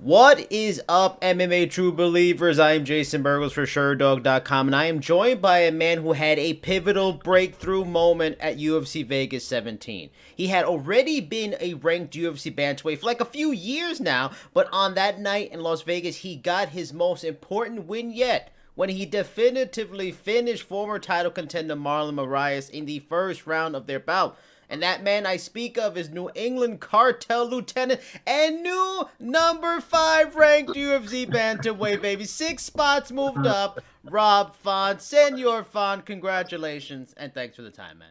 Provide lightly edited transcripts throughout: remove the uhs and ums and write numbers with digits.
What is up, MMA True Believers? I am Jason Burgos for Sherdog.com, and I am joined by a man who had a pivotal breakthrough moment at UFC Vegas 17. He had already been a ranked UFC bantamweight for like a few years now, but on that night in Las Vegas, he got his most important win yet when he definitively finished former title contender Marlon Moraes in the first round of their bout. And that man I speak of is New England Cartel Lieutenant and new number 5 ranked UFC bantamweight, baby. 6 spots moved up. Rob Font, Senor Font, congratulations and thanks for the time, man.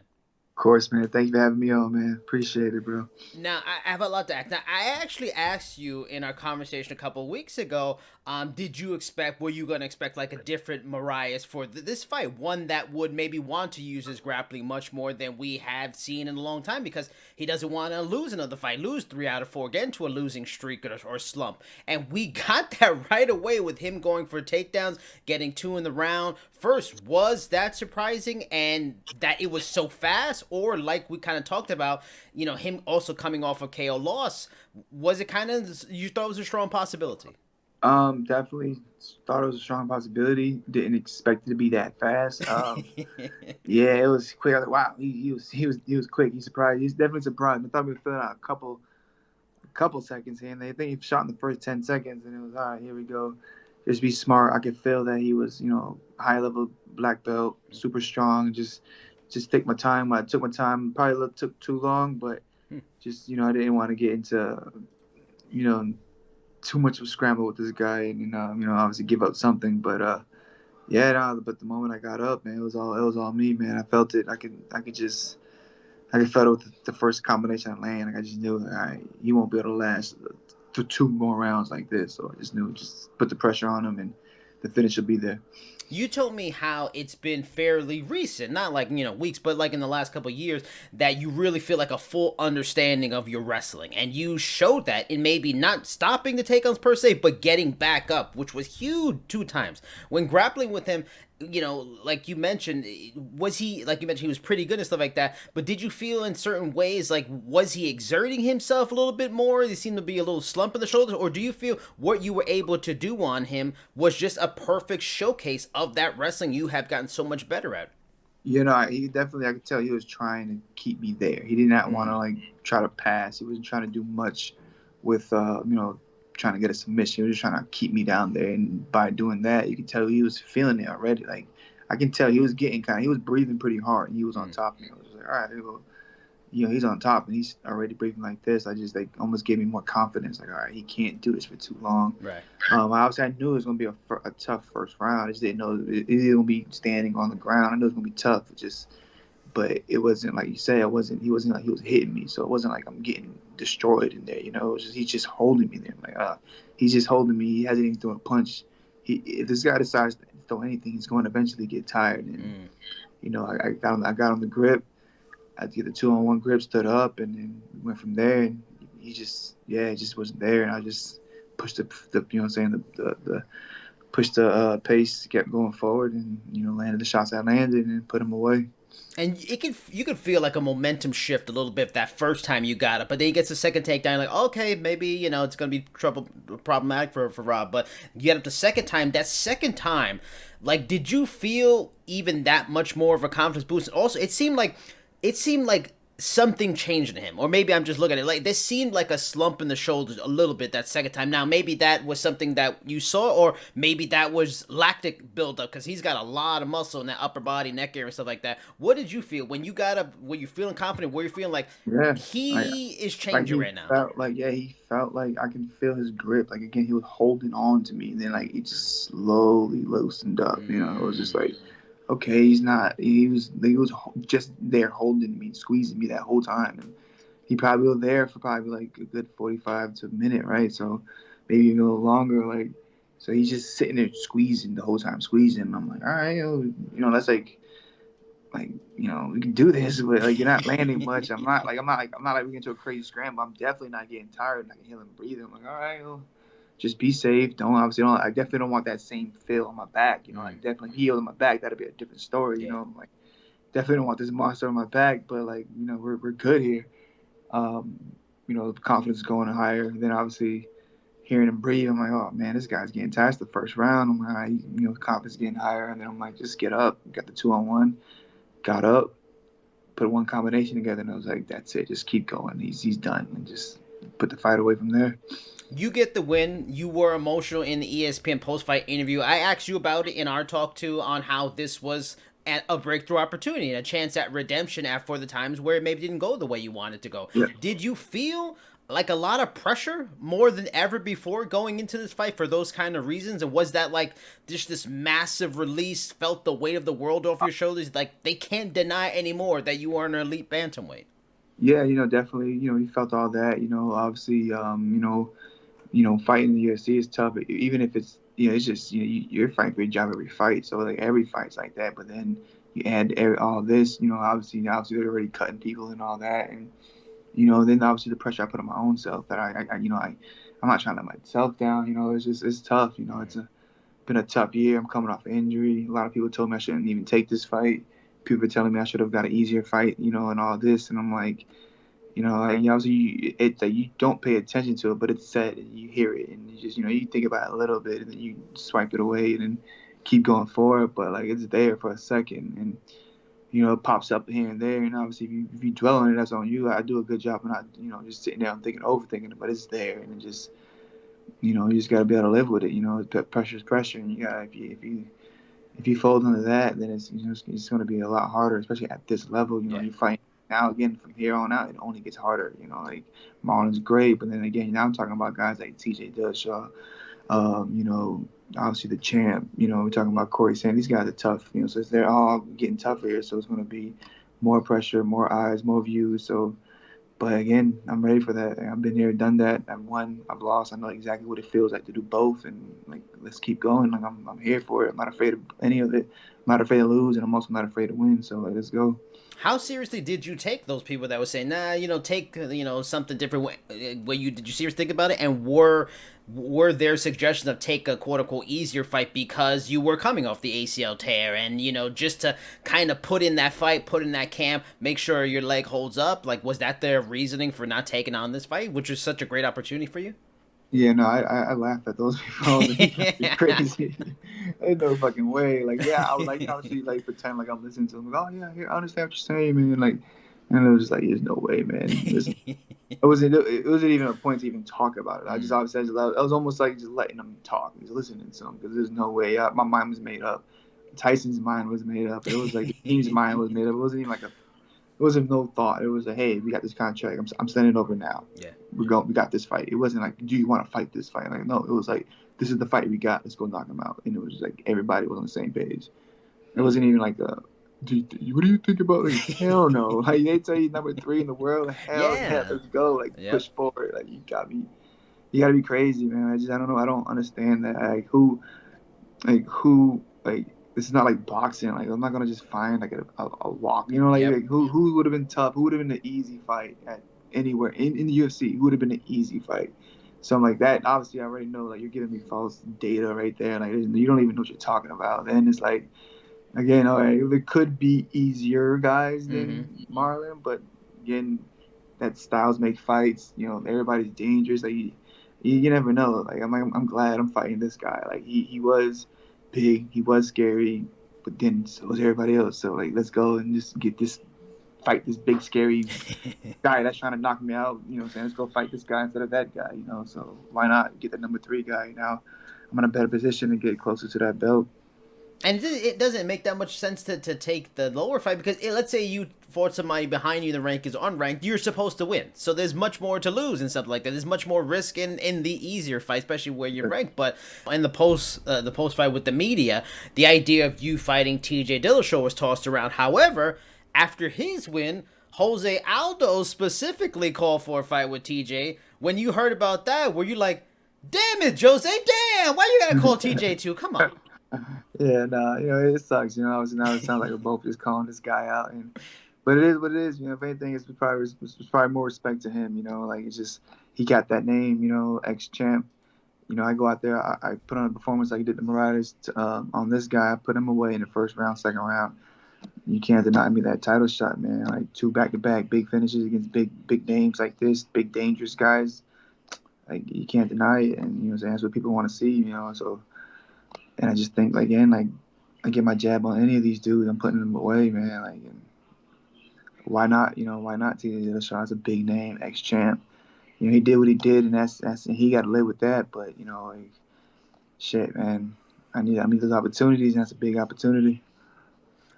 Of course, man. Thank you for having me on, man. Appreciate it, bro. Now, I have a lot to ask. Now, I actually asked you in our conversation a couple of weeks ago, were you going to expect like a different Moraes for this fight? One that would maybe want to use his grappling much more than we have seen in a long time because he doesn't want to lose another fight, lose 3 out of 4, get into a losing streak or slump. And we got that right away with him going for takedowns, getting 2 in the round. First, was that surprising and that it was so fast? Or like we kind of talked about, him also coming off a KO loss, was it kind of, you thought it was a strong possibility? Definitely thought it was a strong possibility. Didn't expect it to be that fast. Yeah, it was quick. I was like, wow, he was quick. He's surprised. He's definitely surprised. I thought we were filling out a couple seconds here, and they think he shot in the first 10 seconds, and it was all right. Here we go. Just be smart. I could feel that he was, high level black belt, super strong. Just take my time. I took my time. Probably took too long, but just I didn't want to get into too much of a scramble with this guy, and obviously give up something. But yeah, no, but the moment I got up, man, it was all me, man. I felt it. I could feel it with the first combination I land. Like I just knew, all right, he won't be able to last for 2 more rounds like this. So I just knew, just put the pressure on him, and the finish will be there. You told me how it's been fairly recent, not like, weeks, but like in the last couple of years, that you really feel like a full understanding of your wrestling. And you showed that in maybe not stopping the takedowns per se, but getting back up, which was huge 2 times. When grappling with him, like you mentioned, he was pretty good and stuff like that, but did you feel in certain ways, like, was he exerting himself a little bit more? He seemed to be a little slump in the shoulders, or do you feel what you were able to do on him was just a perfect showcase of that wrestling you have gotten so much better at? He definitely, I could tell he was trying to keep me there. He did not want to like try to pass. He wasn't trying to do much with, trying to get a submission. He was just trying to keep me down there. And by doing that, you can tell he was feeling it already. Like I can tell he was he was breathing pretty hard, and he was on top of me. I was like, all right, well, he's on top and he's already breathing like this. I just like almost gave me more confidence. Like, all right, he can't do this for too long. Right. Obviously, I knew it was gonna be a tough first round. I just didn't know it was gonna be standing on the ground. I knew it was gonna be tough. But it wasn't like you say. He wasn't like he was hitting me. So it wasn't like I'm getting destroyed in there. It was he's just holding me there. I'm like, he's just holding me. He hasn't even thrown a punch. If this guy decides to throw anything, he's going to eventually get tired. And I got on the grip. I did the 2-on-1 grip, stood up, and then went from there. And he just wasn't there. And I just pushed the pushed the pace, kept going forward, and landed the shots I landed and put him away. And you could feel like a momentum shift a little bit that first time you got it, but then he gets a second takedown, like, okay, maybe it's gonna be problematic for Rob. But you get up the second time. That second time, like, did you feel even that much more of a confidence boost? Also, it seemed like something changed in him, or maybe I'm just looking at it like this seemed like a slump in the shoulders a little bit that second time. Now maybe that was something that you saw, or maybe that was lactic buildup because he's got a lot of muscle in that upper body, neck area, and stuff like that. What did you feel when you got up? Were you feeling confident? Were you feeling like he is changing right now? He felt like I can feel his grip. Like again, he was holding on to me, and then like he just slowly loosened up. It was just like, okay, he's not. He was just there holding me, squeezing me that whole time. And he probably was there for probably like a good 45 to a minute, right? So maybe a little longer. Like, so he's just sitting there squeezing the whole time, squeezing. And I'm like, all right, that's like we can do this, but like you're not landing much. I'm not like we get into a crazy scramble. I'm definitely not getting tired. I can hear him breathing. I'm like, all right, just be safe. I definitely don't want that same feel on my back. Like definitely heal in my back. That'd be a different story. Like definitely don't want this monster on my back. But like, we're good here. The confidence is going higher. And then obviously hearing him breathe, I'm like, oh man, this guy's getting tired. It's the first round. I'm like, confidence getting higher, and then I'm like, just get up. Got the 2-on-1, got up, put one combination together, and I was like, that's it. Just keep going. He's done, and just put the fight away from there. You get the win. You were emotional in the ESPN post-fight interview. I asked you about it in our talk too, on how this was a breakthrough opportunity and a chance at redemption for the times where it maybe didn't go the way you wanted to go. Yeah. Did you feel like a lot of pressure more than ever before going into this fight for those kind of reasons? And was that like just this massive release, felt the weight of the world off your shoulders? Like they can't deny anymore that you are an elite bantamweight. Yeah, definitely. He felt all that. Obviously, fighting in the UFC is tough. Even if it's, it's just, you're fighting for your job every fight. So like every fight's like that. But then you add all this, obviously they're already cutting people and all that, and then obviously the pressure I put on my own self that I'm not trying to let myself down. It's tough. It's been a tough year. I'm coming off an injury. A lot of people told me I shouldn't even take this fight. People are telling me I should have got an easier fight, and all this, and I'm like, obviously it's like you don't pay attention to it, but it's said and you hear it, and you just, you think about it a little bit, and then you swipe it away and then keep going forward. But like it's there for a second, and it pops up here and there, and obviously if you dwell on it, that's on you. I do a good job of not, just sitting down thinking, overthinking it, but it's there, and it just, you just got to be able to live with it. Pressure is pressure, and you got if you fold under that, then it's it's going to be a lot harder, especially at this level. You're fighting now again from here on out. It only gets harder. Like Marlon's great, but then again, now I'm talking about guys like TJ Dillashaw. Obviously the champ. We're talking about Corey Sanders. These guys are tough. So they're all getting tougher here. So it's going to be more pressure, more eyes, more views. So, but again, I'm ready for that. I've been there, done that. I've won, I've lost. I know exactly what it feels like to do both, and like let's keep going. Like I'm here for it. I'm not afraid of any of it. I'm not afraid to lose, and I'm also not afraid to win. So like, let's go. How seriously did you take those people that were saying, nah, take, something different? Did you seriously think about it? And were there suggestions of take a quote unquote easier fight because you were coming off the ACL tear and, just to kind of put in that fight, put in that camp, make sure your leg holds up? Like, was that their reasoning for not taking on this fight, which is such a great opportunity for you? Yeah, no, I laugh at those people. They're crazy. Ain't no fucking way. Like, yeah, I would like obviously like pretend like I'm listening to them. Like, oh yeah, here, I understand what you're saying, man. Like, and it was just like, there's no way, man. It wasn't even a point to even talk about it. I just obviously I was almost like just letting them talk, just listening to them, because there's no way. My mind was made up. Tyson's mind was made up. It was like the team's mind was made up. It wasn't even like it wasn't no thought. It was like, hey, we got this contract. I'm sending it over now. Yeah. We got this fight. It wasn't like, do you want to fight this fight? Like, no, it was like, this is the fight we got. Let's go knock him out. And it was like everybody was on the same page. It wasn't even like what do you think about? Like, hell no. Like they tell you number 3 in the world. Hell yeah, let's go. Like push forward. Like you gotta be crazy, man. I don't know. I don't understand that. Like who this is not like boxing. Like I'm not gonna just find like a walk. Like who would have been tough? Who would have been the easy fight at anywhere in the UFC? Who would have been the easy fight? Something like that. Obviously, I already know. Like you're giving me false data right there. Like you don't even know what you're talking about. Then it's like, again, all right, there could be easier guys than Marlon, but again, that styles make fights. Everybody's dangerous. Like you never know. Like I'm glad I'm fighting this guy. Like he was big, he was scary, but then so was everybody else. So like, let's go and just fight this big scary guy that's trying to knock me out. Let's go fight this guy instead of that guy. So why not get the number 3 guy? Now I'm in a better position to get closer to that belt. And it doesn't make that much sense to take the lower fight because let's say you fought somebody behind you, the rank is unranked, you're supposed to win. So there's much more to lose and stuff like that. There's much more risk in the easier fight, especially where you're ranked. But in the post fight with the media, the idea of you fighting TJ Dillashaw was tossed around. However, after his win, Jose Aldo specifically called for a fight with TJ. When you heard about that, were you like, damn it, Jose, damn, why you gotta call TJ too? Come on. Yeah, no, it sucks. Now it sounds like we're both just calling this guy out, but it is what it is. If anything, it's probably more respect to him. Like it's just he got that name. Ex-champ. I go out there, I put on a performance like he did to Moraes on this guy. I put him away in the first round, second round. You can't deny me that title shot, man. Like 2 back-to-back big finishes against big names like this, big dangerous guys. Like you can't deny it, and you know what I'm saying, that's what people want to see. You know, so and I just think like again, like I get my jab on any of these dudes, I'm putting them away, man. Like and why not? You know, why not? TJ Dillashaw is a big name, ex champ. You know, he did what he did, and that's and he got to live with that. But you know, like shit, man. I need those opportunities, and that's a big opportunity.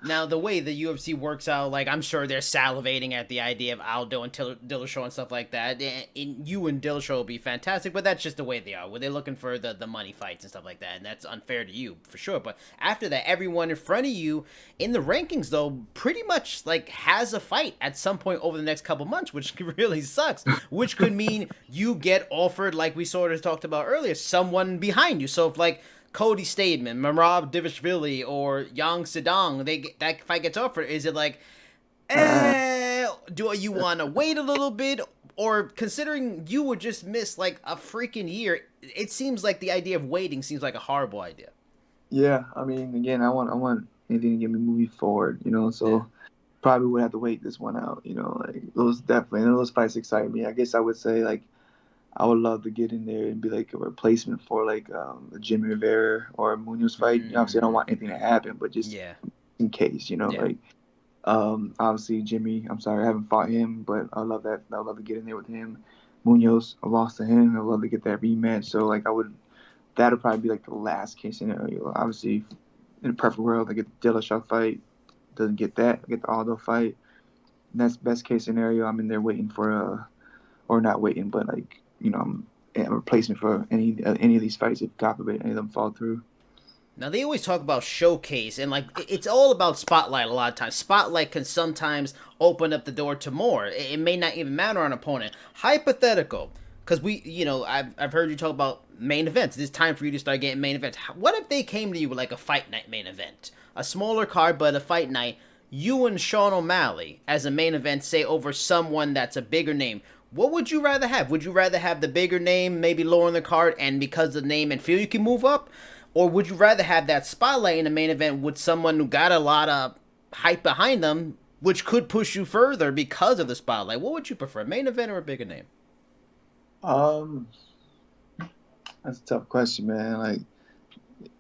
Now, the way the UFC works out, like, I'm sure they're salivating at the idea of Aldo and Dillashaw and stuff like that. And you and Dillashaw will be fantastic, but that's just the way they are. Where they're looking for the money fights and stuff like that, and that's unfair to you, for sure. But after that, everyone in front of you in the rankings, though, pretty much, like, has a fight at some point over the next couple months, which really sucks. Which could mean you get offered, like we sort of talked about earlier, someone behind you. So, if, like, Cody Stateman, Merab Divashvili, or Yang Sedong, that fight gets offered, is it like, do you want to wait a little bit? Or considering you would just miss like a freaking year, it seems like the idea of waiting seems like a horrible idea. Yeah, I mean, again, I want anything to get me moving forward. You know, Yeah. so probably would have to wait this one out. You know, like those definitely those fights excite me. I guess I would say like I would love to get in there and be like a replacement for like a Jimmy Rivera or a Munoz fight. Obviously, I don't want anything to happen, but just Yeah. in case, you know, Yeah. like obviously Jimmy. I'm sorry, I haven't fought him, but I love that. I would love to get in there with him. Munoz, I lost to him. I would love to get that rematch. So like I would. That'll probably be like the last case scenario. Obviously, in a perfect world, I get the Dillashaw fight. Doesn't get that. I get the Aldo fight. And that's best case scenario. I'm in there waiting for or not waiting, but like you know, I'm a replacement for any of these fights if God forbid any of them fall through. Now they always talk about showcase, and like it's all about spotlight. A lot of times, spotlight can sometimes open up the door to more. It may not even matter on opponent. Hypothetical, because I've heard you talk about main events. It's time for you to start getting main events. What if they came to you with like a fight night main event, a smaller card but a fight night? You and Sean O'Malley as a main event, say over someone that's a bigger name. What would you rather have? Would you rather have the bigger name, maybe lower in the card, and because of the name and feel you can move up? Or would you rather have that spotlight in the main event with someone who got a lot of hype behind them, which could push you further because of the spotlight? What would you prefer, a main event or a bigger name? Um, that's a tough question, man. Like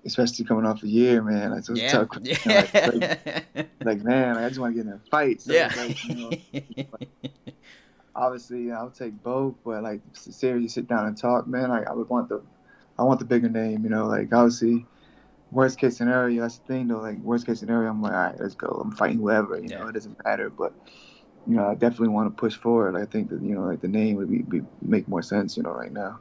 especially coming off a year, man. Like, so it's a Yeah. tough question. Yeah. Like man, like, I just want to get in a fight. So Yeah. it's like like, obviously I'll take both, but like seriously sit down and talk, man. Like I want the bigger name, you know. Like obviously worst case scenario, that's the thing though. Like worst case scenario, I'm like, all right, let's go. I'm fighting whoever, you know. Yeah. It doesn't matter, but you know, I definitely want to push forward. I think that you know, like the name would be make more sense, you know, right now.